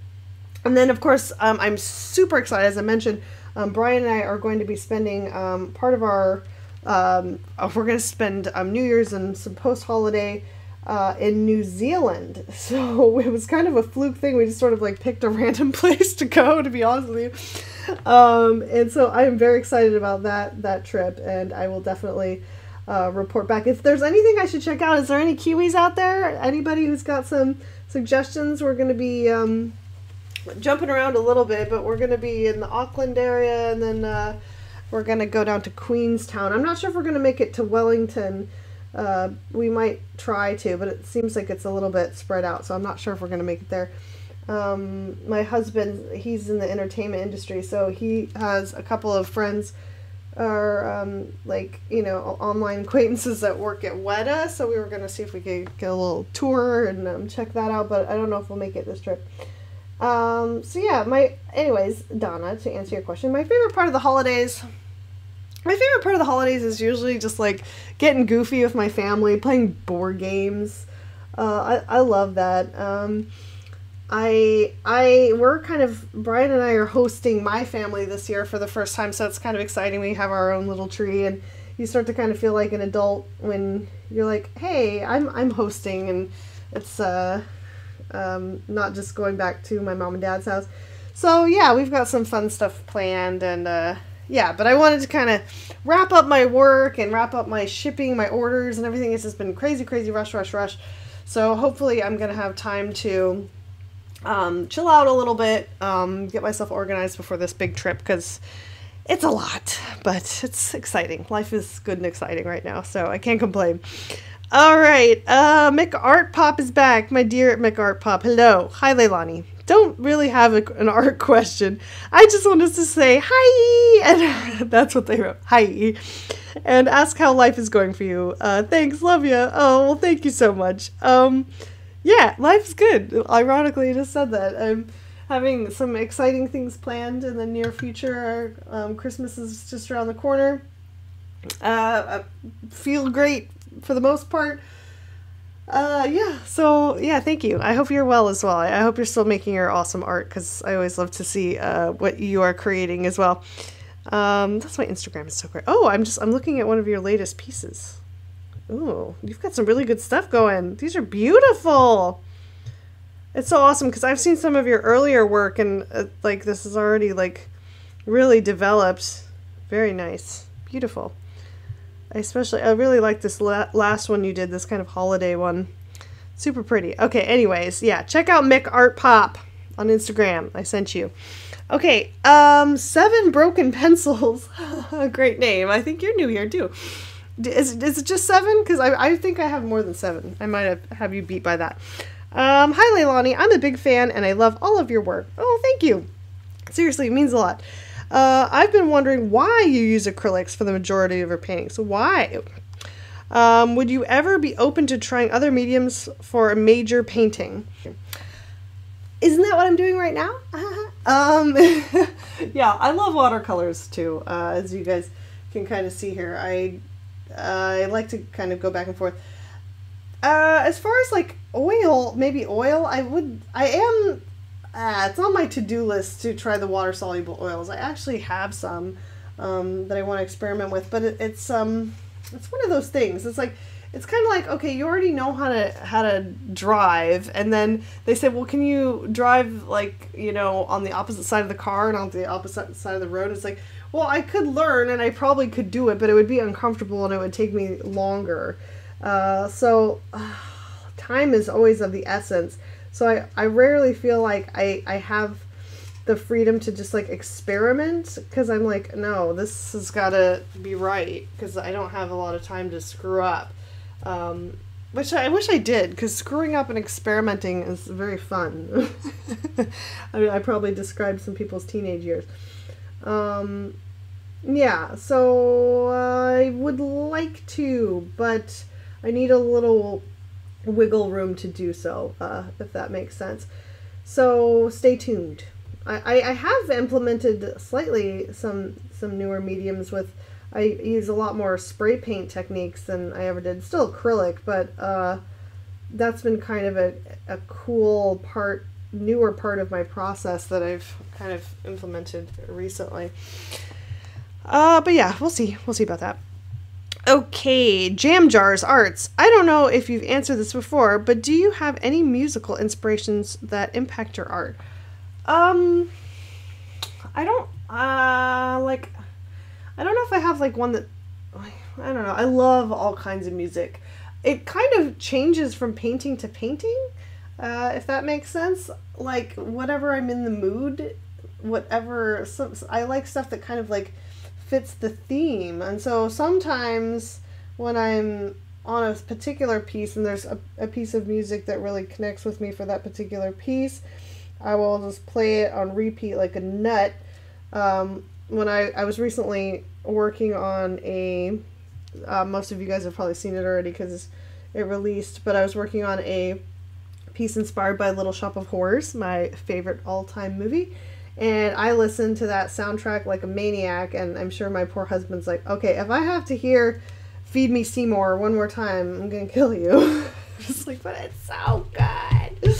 And then, of course, I'm super excited. As I mentioned, Brian and I are going to be spending part of our, we're going to spend New Year's and some post-holiday in New Zealand. So it was kind of a fluke thing. We just sort of like picked a random place to go, to be honest with you. And so I am very excited about that trip, and I will definitely report back. If there's anything I should check out, is there any Kiwis out there? Anybody who's got some suggestions? We're going to be jumping around a little bit, but we're going to be in the Auckland area, and then we're going to go down to Queenstown. I'm not sure if we're going to make it to Wellington. We might try to, but it seems like it's a little bit spread out, so I'm not sure if we're going to make it there. My husband, he's in the entertainment industry, so he has a couple of friends or like, you know, online acquaintances that work at Weta, so we were going to see if we could get a little tour and check that out, but I don't know if we'll make it this trip. So yeah, anyways, Donna, to answer your question, my favorite part of the holidays is usually just like getting goofy with my family, playing board games. I love that. Brian and I are hosting my family this year for the first time, so it's kind of exciting. We have our own little tree, and you start to kind of feel like an adult when you're like, hey, I'm hosting, and it's not just going back to my mom and dad's house. So yeah, we've got some fun stuff planned, and yeah, but I wanted to kind of wrap up my work and wrap up my shipping, my orders and everything. It's just been crazy rush. So hopefully I'm going to have time to chill out a little bit, get myself organized before this big trip, because it's a lot, but it's exciting. Life is good and exciting right now, so I can't complain. All right, Mick Art Pop is back. My dear Mick Art Pop, hello. Hi, Leilani. Don't really have an art question. I just wanted to say hi, and that's what they wrote, hi, and ask how life is going for you. Thanks, love you. Oh, well, thank you so much. Yeah, life's good. Ironically, I just said that. I'm having some exciting things planned in the near future. Christmas is just around the corner. I feel great for the most part. Yeah, so yeah, thank you. I hope you're well as well. I hope you're still making your awesome art, because I always love to see what you are creating as well. That's why Instagram is so great. Oh, I'm looking at one of your latest pieces. Ooh, you've got some really good stuff going. These are beautiful. It's so awesome, because I've seen some of your earlier work, and like this is already like really developed. Very nice. Beautiful. I really like this last one you did, this kind of holiday one. Super pretty. Okay, anyways, yeah, check out Mick Art Pop on Instagram. I sent you. Okay, 7 Broken Pencils. Great name. I think you're new here too. Is it just 7? Because I think I have more than 7. I might have you beat by that. Hi, Leilani. I'm a big fan, and I love all of your work. Oh, thank you. Seriously, it means a lot. I've been wondering why you use acrylics for the majority of your paintings. Why? Would you ever be open to trying other mediums for a major painting? Isn't that what I'm doing right now? Yeah, I love watercolors too, as you guys can kind of see here. I like to kind of go back and forth. As far as like maybe oil, it's on my to-do list to try the water-soluble oils. I actually have some that I want to experiment with, but it's one of those things. It's like, it's kind of like, okay, you already know how to drive, and then they say, well, can you drive like, you know, on the opposite side of the car and on the opposite side of the road? It's like, well, I could learn and I probably could do it, but it would be uncomfortable and it would take me longer. So time is always of the essence. So I rarely feel like I have the freedom to just like experiment, because I'm like, no, this has got to be right, because I don't have a lot of time to screw up. Which I wish I did, because screwing up and experimenting is very fun. I mean, I probably described some people's teenage years. Yeah, so I would like to, but I need a little wiggle room to do so, if that makes sense. So stay tuned. I have implemented slightly some newer mediums with, I use a lot more spray paint techniques than I ever did. Still acrylic, but that's been kind of a cool part newer part of my process that I've kind of implemented recently. But yeah, we'll see about that. Okay, Jam Jars Arts. I don't know if you've answered this before, but do you have any musical inspirations that impact your art? I don't, I don't know if I have, like, one that, I don't know. I love all kinds of music. It kind of changes from painting to painting, if that makes sense. Like, whatever I'm in the mood, I like stuff that kind of, like, fits the theme. And so sometimes when I'm on a particular piece and there's a piece of music that really connects with me for that particular piece, I will just play it on repeat like a nut. When I was recently working on most of you guys have probably seen it already because it released, but I was working on a piece inspired by Little Shop of Horrors, my favorite all-time movie. And I listened to that soundtrack like a maniac, and I'm sure my poor husband's like, okay, if I have to hear Feed Me Seymour one more time, I'm gonna kill you. Just like, but it's so good.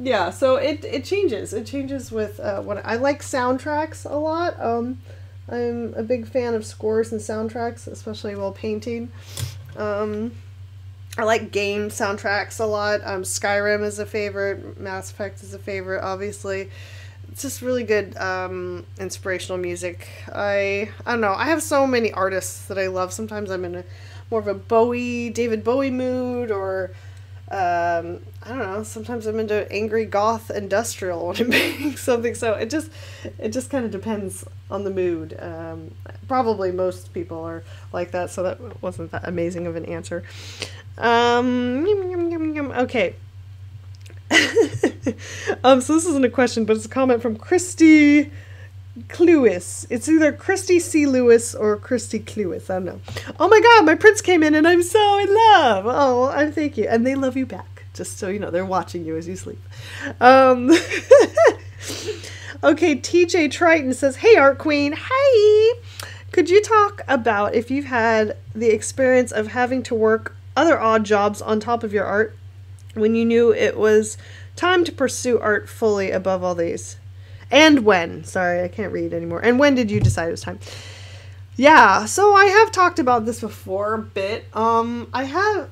Yeah, so it changes. It changes with what I like soundtracks a lot. I'm a big fan of scores and soundtracks, especially while painting. I like game soundtracks a lot. Skyrim is a favorite. Mass Effect is a favorite, obviously. It's just really good inspirational music. I don't know. I have so many artists that I love. Sometimes I'm in more of a David Bowie mood, or I don't know. Sometimes I'm into angry goth industrial when I'm making something. So it just kind of depends on the mood. Probably most people are like that, so that wasn't that amazing of an answer. Okay. So this isn't a question, but it's a comment from Christy Cluis. It's either Christy C. Lewis or Christy Cluis. I don't know. Oh my god, my prince came in and I'm so in love. Oh, and thank you. And they love you back. Just so you know, they're watching you as you sleep. Okay, TJ Triton says, hey, Art Queen. Hey! Could you talk about if you've had the experience of having to work other odd jobs on top of your art when you knew it was time to pursue art fully above all these? And when? Sorry, I can't read anymore. And when did you decide it was time? Yeah, so I have talked about this before a bit. I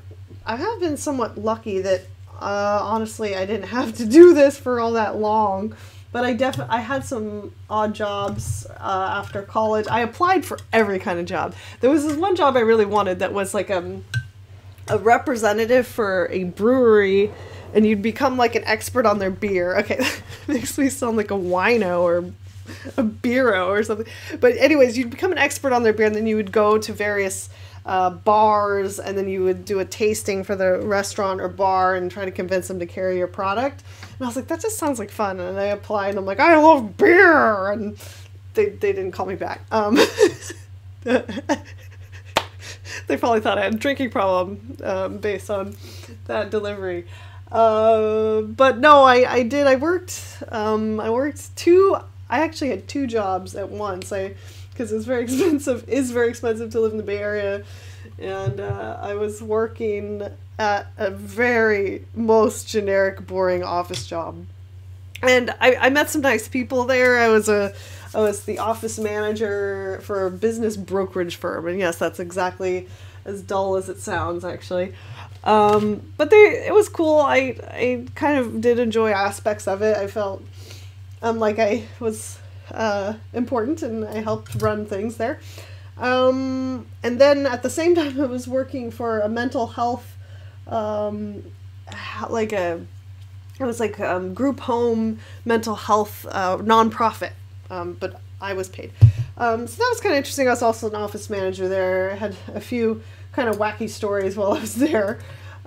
have been somewhat lucky that honestly I didn't have to do this for all that long. But I had some odd jobs after college. I applied for every kind of job. There was this one job I really wanted that was like a representative for a brewery, and you'd become like an expert on their beer. Okay, that makes me sound like a wino or a beero or something. But anyways, you'd become an expert on their beer, and then you would go to various bars, and then you would do a tasting for the restaurant or bar and try to convince them to carry your product. And I was like, that just sounds like fun. And I applied, and I'm like, I love beer! And they didn't call me back. They probably thought I had a drinking problem based on that delivery. But no, I did. I worked I actually had two jobs at once. Because it's very expensive. Is very expensive to live in the Bay Area, and I was working at a very most generic, boring office job, and I met some nice people there. I was the office manager for a business brokerage firm, and yes, that's exactly as dull as it sounds, actually. But it was cool. I kind of did enjoy aspects of it. I felt like I was important, and I helped run things there. And then at the same time, I was working for a mental health, group home mental health nonprofit, but I was paid. So that was kind of interesting. I was also an office manager there. I had a few kind of wacky stories while I was there.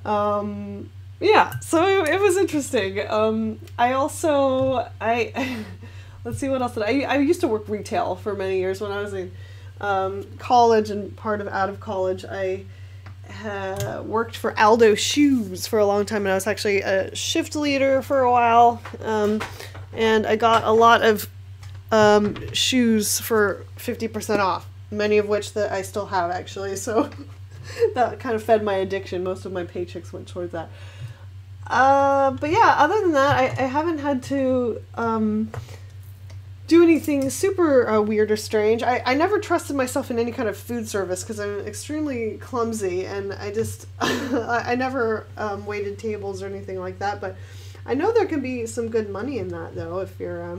Yeah, so it was interesting. Let's see, what else did I used to work retail for many years when I was in college, and out of college I worked for Aldo Shoes for a long time, and I was actually a shift leader for a while, and I got a lot of shoes for 50% off, many of which that I still have, actually, so that kind of fed my addiction. Most of my paychecks went towards that. But yeah, other than that, I haven't had to do anything super weird or strange. I never trusted myself in any kind of food service because I'm extremely clumsy, and I just I never waited tables or anything like that. But I know there can be some good money in that though if you're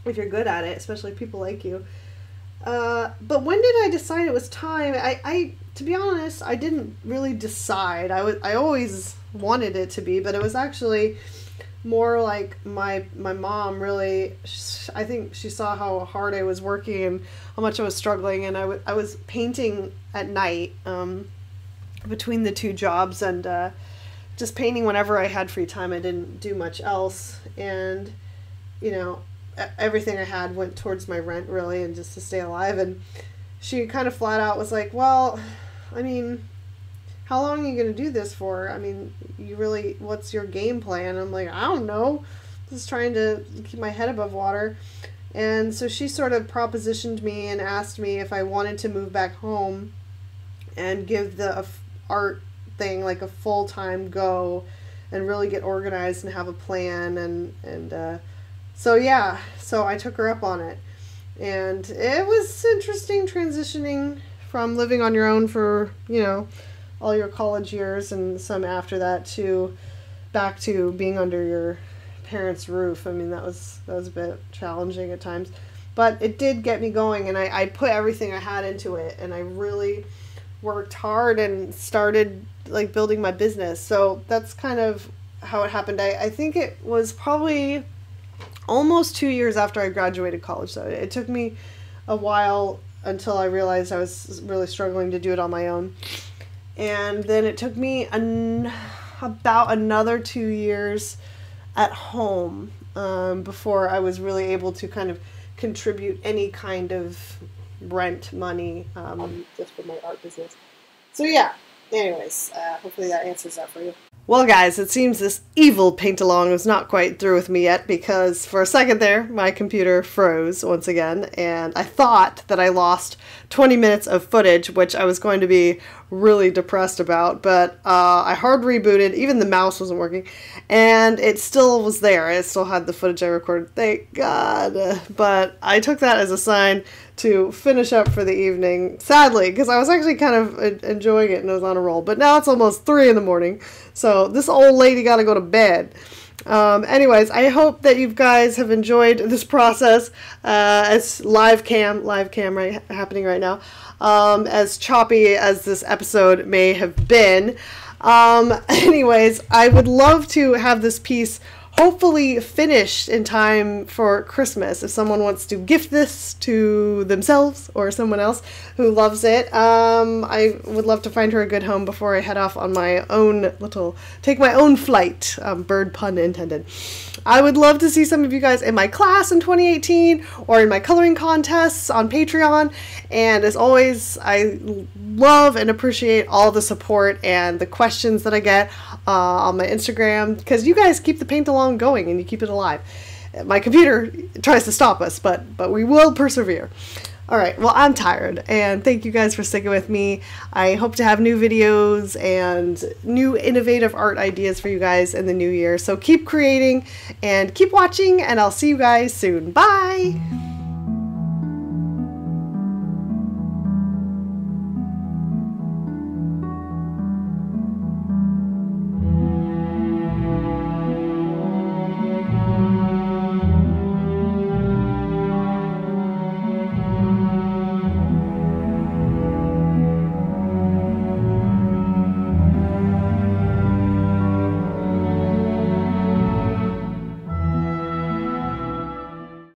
good at it, especially people like you. But when did I decide it was time? I to be honest, I didn't really decide. I always wanted it to be, but it was actually more like my mom really, I think she saw how hard I was working and how much I was struggling, and I was painting at night between the two jobs, and just painting whenever I had free time. I didn't do much else, and you know, everything I had went towards my rent really and just to stay alive. And she kind of flat out was like, well, I mean, how long are you going to do this for? I mean, what's your game plan? I'm like, I don't know. Just trying to keep my head above water. And so she sort of propositioned me and asked me if I wanted to move back home and give the art thing like a full-time go and really get organized and have a plan. And so yeah, so I took her up on it. And it was interesting transitioning from living on your own for, you know, all your college years and some after that to back to being under your parents' roof. I mean, that was a bit challenging at times, but it did get me going, and I put everything I had into it, and I really worked hard and started like building my business. So that's kind of how it happened. I think it was probably almost 2 years after I graduated college. So it took me a while until I realized I was really struggling to do it on my own. And then it took me about another 2 years at home before I was really able to kind of contribute any kind of rent money just for my art business. So yeah, anyways, hopefully that answers that for you. Well guys, it seems this evil paint-along was not quite through with me yet, because for a second there, my computer froze once again, and I thought that I lost 20 minutes of footage, which I was going to be really depressed about, but I hard rebooted, even the mouse wasn't working, and it still was there. It still had the footage I recorded, thank God. But I took that as a sign to finish up for the evening, sadly, because I was actually kind of enjoying it and I was on a roll, but now it's almost 3 in the morning, so this old lady gotta go to bed. Anyways, I hope that you guys have enjoyed this process. It's live cam happening right now. As choppy as this episode may have been. Anyways, I would love to have this piece hopefully finished in time for Christmas. If someone wants to gift this to themselves or someone else who loves it, I would love to find her a good home before I head off on my own take my own flight, bird pun intended. I would love to see some of you guys in my class in 2018 or in my coloring contests on Patreon. And as always, I love and appreciate all the support and the questions that I get on my Instagram, because you guys keep the paint along going and you keep it alive. My computer tries to stop us, but we will persevere. Alright, well, I'm tired, and thank you guys for sticking with me. I hope to have new videos and new innovative art ideas for you guys in the new year. So keep creating and keep watching, and I'll see you guys soon. Bye!